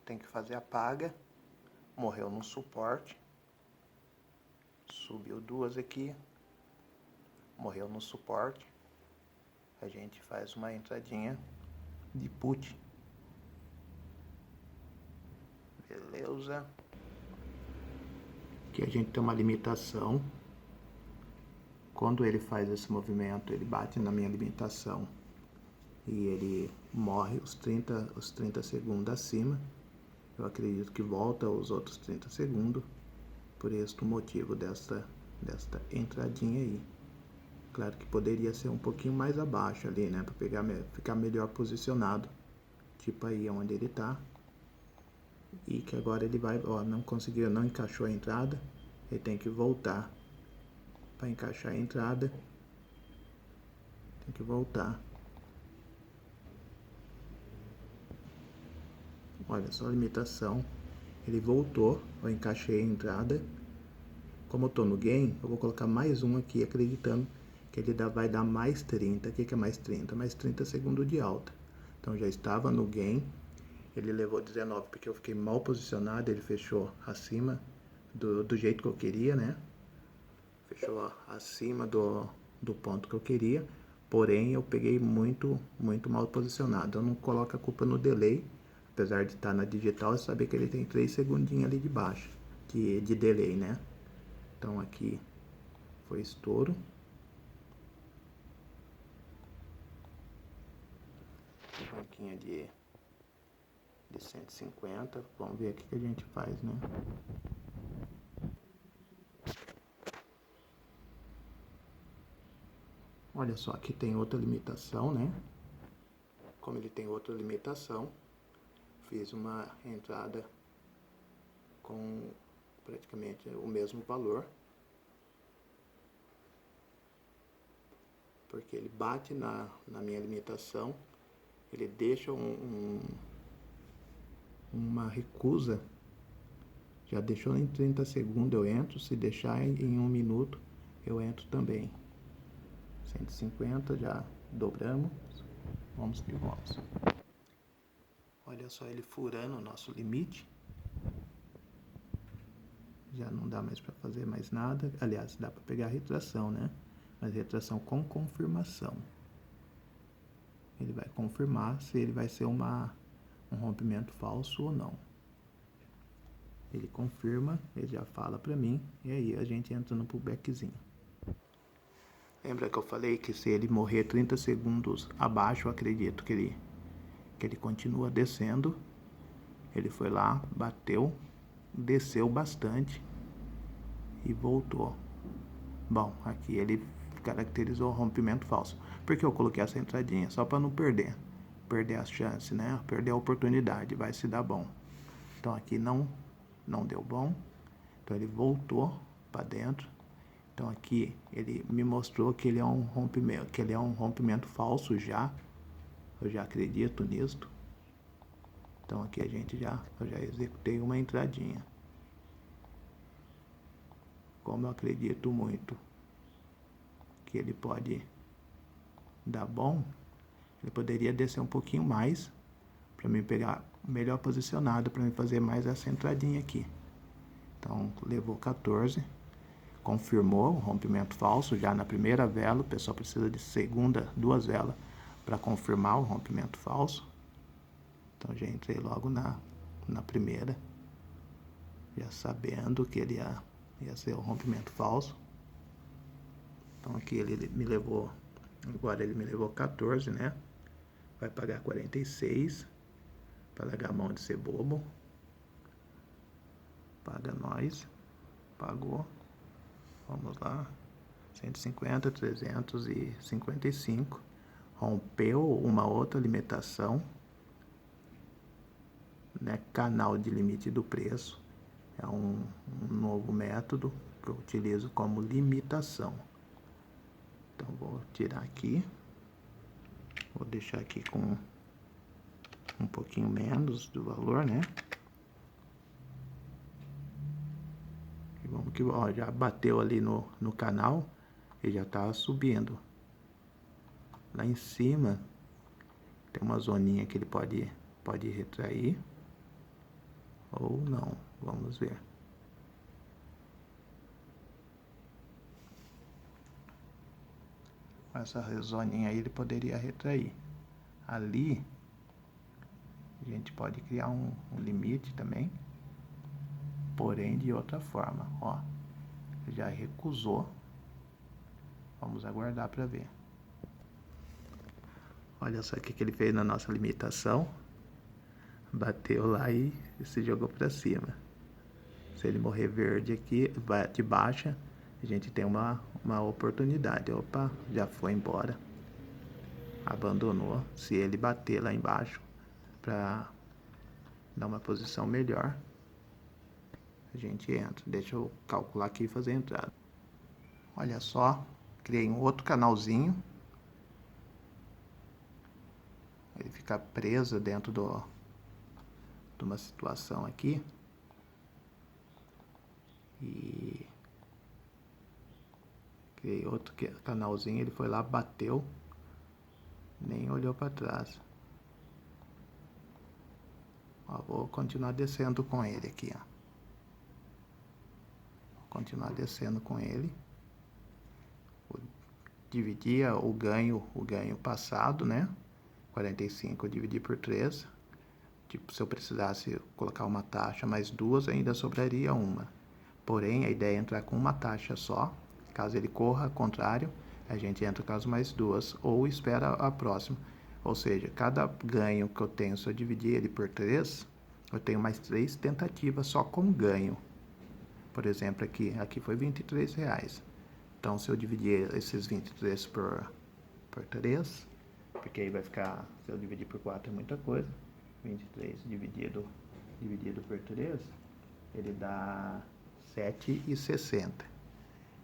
tem que fazer a paga. Morreu no suporte. Subiu duas aqui. Morreu no suporte. A gente faz uma entradinha de put. Beleza. Aqui a gente tem uma limitação. Quando ele faz esse movimento, ele bate na minha limitação e ele morre os 30 segundos acima. Eu acredito que volta os outros 30 segundos, por este motivo desta entradinha aí. Claro que poderia ser um pouquinho mais abaixo ali, né, para ficar melhor posicionado, tipo aí onde ele tá. E que agora ele vai, ó, não encaixou a entrada, ele tem que voltar para encaixar a entrada. Tem que voltar. Olha só a limitação. Ele voltou, eu encaixei a entrada. Como eu tô no gain, eu vou colocar mais um aqui, acreditando que ele vai dar mais 30. O que é mais 30? Mais 30 segundos de alta. Então já estava no gain. Ele levou 19 porque eu fiquei mal posicionado. Ele fechou acima do jeito que eu queria, né? Fechou acima do ponto que eu queria. Porém, eu peguei muito mal posicionado. Eu não coloco a culpa no delay. Apesar de estar na digital, eu saber que ele tem 3 segundinhos ali de baixo. De delay, né? Então aqui foi estouro. Banquinha de 150. Vamos ver o que a gente faz, né? Olha só, aqui tem outra limitação, né? Como ele tem outra limitação, fiz uma entrada com praticamente o mesmo valor. Porque ele bate na minha limitação, ele deixa uma recusa. Já deixou em 30 segundos, eu entro. Se deixar em 1 minuto, eu entro também. 150, já dobramos. Vamos que vamos. Olha só ele furando o nosso limite. Já não dá mais para fazer mais nada. Aliás, dá para pegar a retração, né? Mas retração com confirmação. Ele vai confirmar se ele vai ser um rompimento falso ou não. Ele confirma, ele já fala para mim, e aí a gente entra no pullbackzinho. Lembra que eu falei que se ele morrer 30 segundos abaixo, eu acredito que ele continua descendo. Ele foi lá, bateu, desceu bastante e voltou. Bom, aqui ele caracterizou o rompimento falso. Por que eu coloquei essa entradinha? Só para não perder as chances, né? Perder a oportunidade, vai se dar bom. Então aqui não deu bom. Então ele voltou para dentro. Então aqui ele me mostrou que ele é um rompimento falso já. Eu já acredito nisto. Então aqui eu já executei uma entradinha. Como eu acredito muito que ele pode dar bom, ele poderia descer um pouquinho mais para mim pegar melhor posicionado, para mim fazer mais essa entradinha aqui. Então levou 14, confirmou o rompimento falso já na primeira vela. O pessoal precisa de duas velas para confirmar o rompimento falso. Então já entrei logo na primeira, já sabendo que ele ia ser o rompimento falso. Então aqui ele me levou 14, né? Vai pagar 46, para largar a mão de ser bobo. Paga nós, pagou. Vamos lá, 150, 355. Rompeu uma outra limitação, né? Canal de limite do preço. É um novo método que eu utilizo como limitação. Então vou tirar aqui. Vou deixar aqui com um pouquinho menos do valor, né? E vamos que, ó, já bateu ali no canal e já tá subindo. Lá em cima tem uma zoninha que ele pode retrair. ou não, vamos ver. Essa zoninha aí ele poderia retrair. Ali a gente pode criar um limite também, porém de outra forma. Ó, já recusou. Vamos aguardar para ver. Olha só o que ele fez na nossa limitação. Bateu lá e se jogou para cima. Se ele morrer verde aqui, de baixa, a gente tem uma oportunidade. Opa, já foi embora. Abandonou. Se ele bater lá embaixo para dar uma posição melhor, a gente entra. Deixa eu calcular aqui e fazer a entrada. Olha só, criei um outro canalzinho. Ele fica preso dentro de uma situação aqui. E criei outro canalzinho, ele foi lá, bateu, nem olhou para trás. Ó, vou continuar descendo com ele aqui, ó. Vou continuar descendo com ele. Vou dividir o ganho passado, né? 45 eu dividi por 3. Tipo, se eu precisasse colocar uma taxa mais duas, ainda sobraria uma. Porém, a ideia é entrar com uma taxa só. Caso ele corra ao contrário, a gente entra com as mais duas ou espera a próxima. Ou seja, cada ganho que eu tenho, se eu dividir ele por 3, eu tenho mais 3 tentativas só com ganho. Por exemplo, aqui foi R$23. Então, se eu dividir esses 23 por 3, porque aí vai ficar, se eu dividir por 4 é muita coisa, 23 dividido por 3, ele dá 7,60.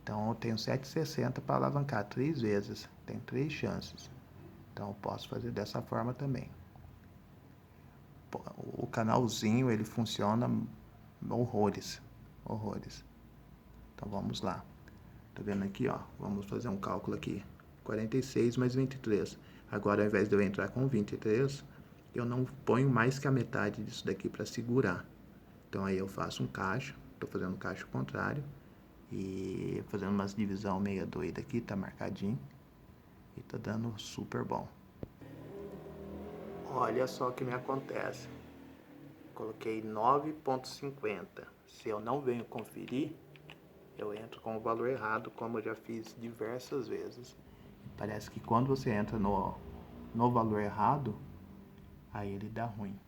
Então, eu tenho 7,60 para alavancar 3 vezes. Tem 3 chances. Então, eu posso fazer dessa forma também. O canalzinho, ele funciona horrores. Então, vamos lá. Tá vendo aqui, ó? Vamos fazer um cálculo aqui. 46 mais 23. Agora, ao invés de eu entrar com 23, eu não ponho mais que a metade disso daqui para segurar. Então, aí eu faço um caixa. Tô fazendo um caixa contrário. E fazendo umas divisão meia doida aqui, tá marcadinho. E tá dando super bom. Olha só o que me acontece. Coloquei 9,50. Se eu não venho conferir, eu entro com o valor errado, como eu já fiz diversas vezes. Parece que quando você entra no valor errado, aí ele dá ruim.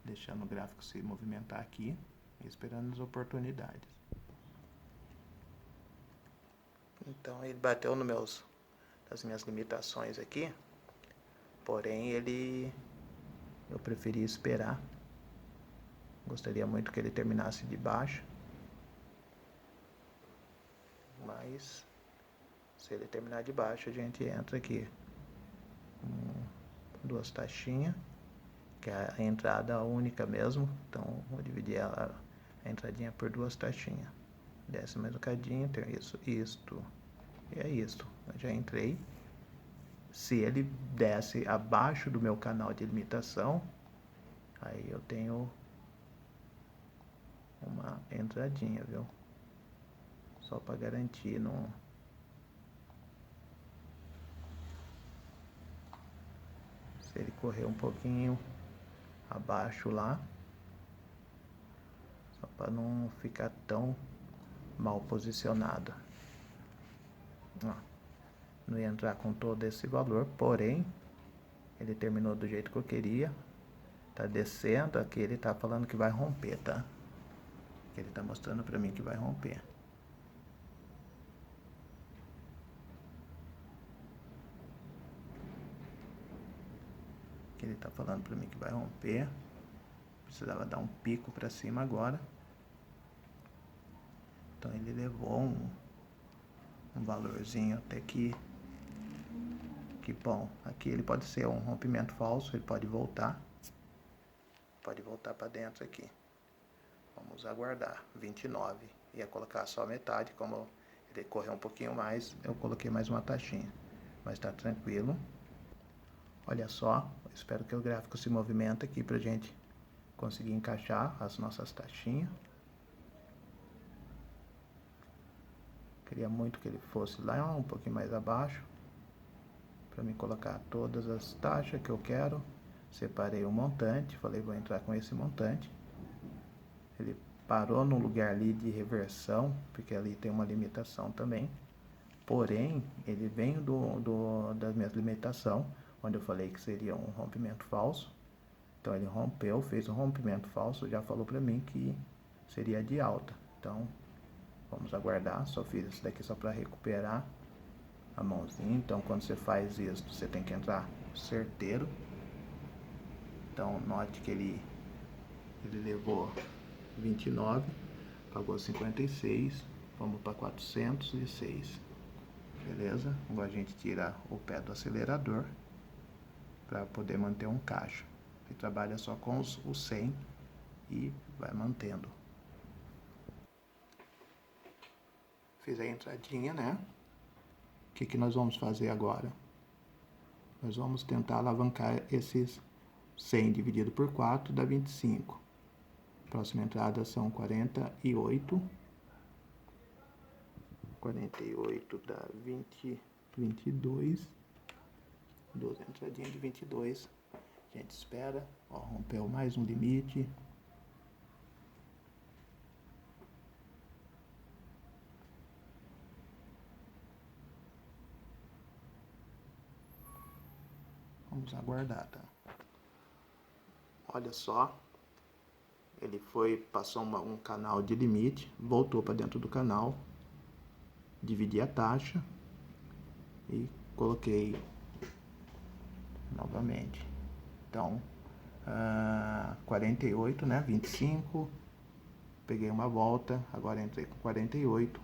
Deixando o gráfico se movimentar aqui e esperando as oportunidades. Então ele bateu nas minhas limitações aqui, porém eu preferi esperar. Gostaria muito que ele terminasse de baixo, mas se ele terminar de baixo, a gente entra aqui com 2 taxinhas, que é a entrada única mesmo. Então vou dividir a entradinha por 2 taxinhas. Desce mais um bocadinho, tem isto. E é isso. Eu já entrei. Se ele desce abaixo do meu canal de limitação, aí eu tenho uma entradinha, viu? Só para garantir, não. Se ele correr um pouquinho abaixo lá, só para não ficar tão mal posicionado. Ó, não ia entrar com todo esse valor, porém ele terminou do jeito que eu queria. Tá descendo aqui, ele tá falando que vai romper, tá? Ele tá mostrando pra mim que vai romper. Ele tá falando pra mim que vai romper. Precisava dar um pico pra cima agora. Então ele levou um valorzinho até que bom. Aqui ele pode ser um rompimento falso, ele pode voltar. Pode voltar para dentro aqui. Vamos aguardar. 29. Ia colocar só metade, como ele correu um pouquinho mais, eu coloquei mais uma taxinha. Mas tá tranquilo. Olha só, espero que o gráfico se movimente aqui pra gente conseguir encaixar as nossas taxinhas. Queria muito que ele fosse lá um pouquinho mais abaixo, para me colocar todas as taxas que eu quero. Separei o montante, falei vou entrar com esse montante. Ele parou no lugar ali de reversão, porque ali tem uma limitação também. Porém, ele vem das minhas limitações, onde eu falei que seria um rompimento falso. Então ele rompeu, fez um rompimento falso, já falou para mim que seria de alta. Então, vamos aguardar. Só fiz isso daqui só para recuperar a mãozinha. Então, quando você faz isso, você tem que entrar certeiro. Então, note que ele levou 29, pagou 56, vamos para 406. Beleza? Agora a gente tira o pé do acelerador para poder manter um caixa. Ele trabalha só com os 100 e vai mantendo. Fiz a entradinha, né? O que nós vamos fazer agora? Nós vamos tentar alavancar esses 100 dividido por 4 dá 25. Próxima entrada são 48. 48 dá 20, 22. 12 entradinha de 22. A gente espera. Ó, rompeu mais um limite. Vamos aguardar, tá? Olha só. Ele passou um canal de limite, voltou para dentro do canal, dividi a taxa e coloquei novamente. Então, 48, né? 25, peguei uma volta, agora entrei com 48.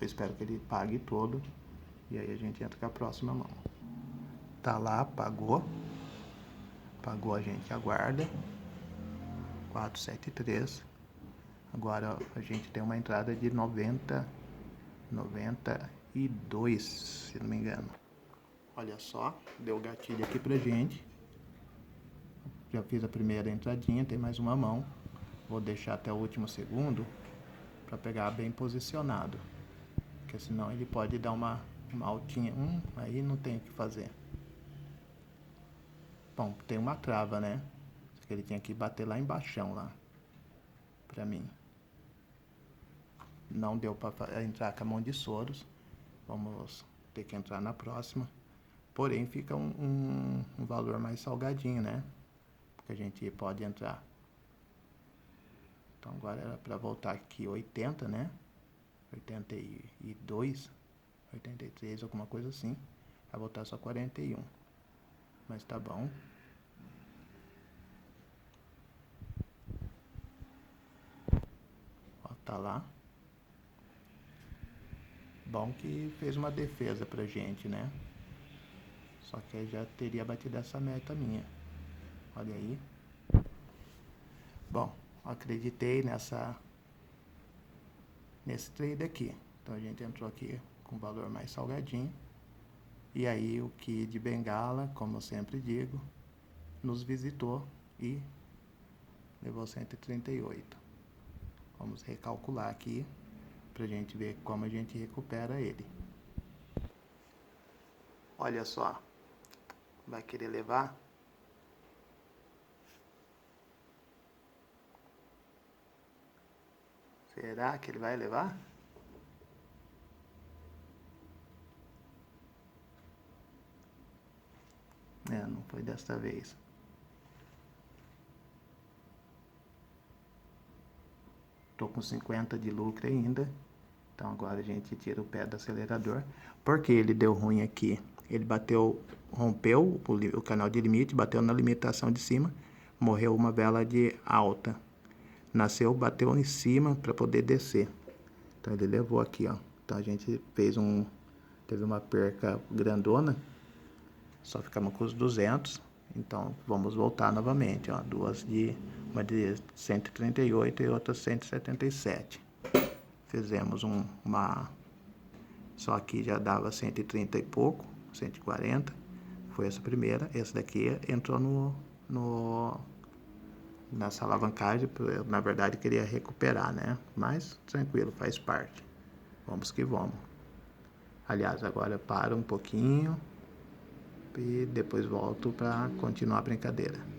Eu espero que ele pague todo e aí a gente entra com a próxima mão. Tá lá, pagou, a gente aguarda. 473. Agora a gente tem uma entrada de 92, se não me engano. Olha só, deu gatilho aqui pra gente. Já fiz a primeira entradinha, tem mais uma mão. Vou deixar até o último segundo para pegar bem posicionado, porque senão ele pode dar uma altinha. Aí não tem o que fazer. Bom, tem uma trava, né? Ele tinha que bater lá embaixo, lá, pra mim. Não deu para entrar com a mão de Soros. Vamos ter que entrar na próxima. Porém, fica um valor mais salgadinho, né? Porque a gente pode entrar. Então, agora era para voltar aqui 80, né? 82, 83, alguma coisa assim. Vai voltar só 41. Mas tá bom. Ó, tá lá. Bom que fez uma defesa pra gente, né? Só que aí já teria batido essa meta minha. Olha aí. Bom, acreditei nesse trade aqui. Então a gente entrou aqui com valor mais salgadinho. E aí o Ki de Bengala, como eu sempre digo, nos visitou e levou 138. Vamos recalcular aqui pra gente ver como a gente recupera ele. Olha só. Vai querer levar? Será que ele vai levar? Não foi desta vez. Tô com 50 de lucro ainda. Então agora a gente tira o pé do acelerador. Porque ele deu ruim aqui. Ele rompeu o canal de limite, bateu na limitação de cima. Morreu uma vela de alta. Nasceu, bateu em cima para poder descer. Então ele levou aqui, ó. Então a gente teve uma perca grandona. Só ficamos com os 200. Então vamos voltar novamente, ó. Uma de 138 e outra 177. Fizemos só aqui já dava 130 e pouco, 140. Foi essa primeira. Essa daqui entrou nessa alavancagem, eu, na verdade, queria recuperar, né? Mas, tranquilo, faz parte. Vamos que vamos. Aliás, agora eu paro um pouquinho e depois volto para continuar a brincadeira.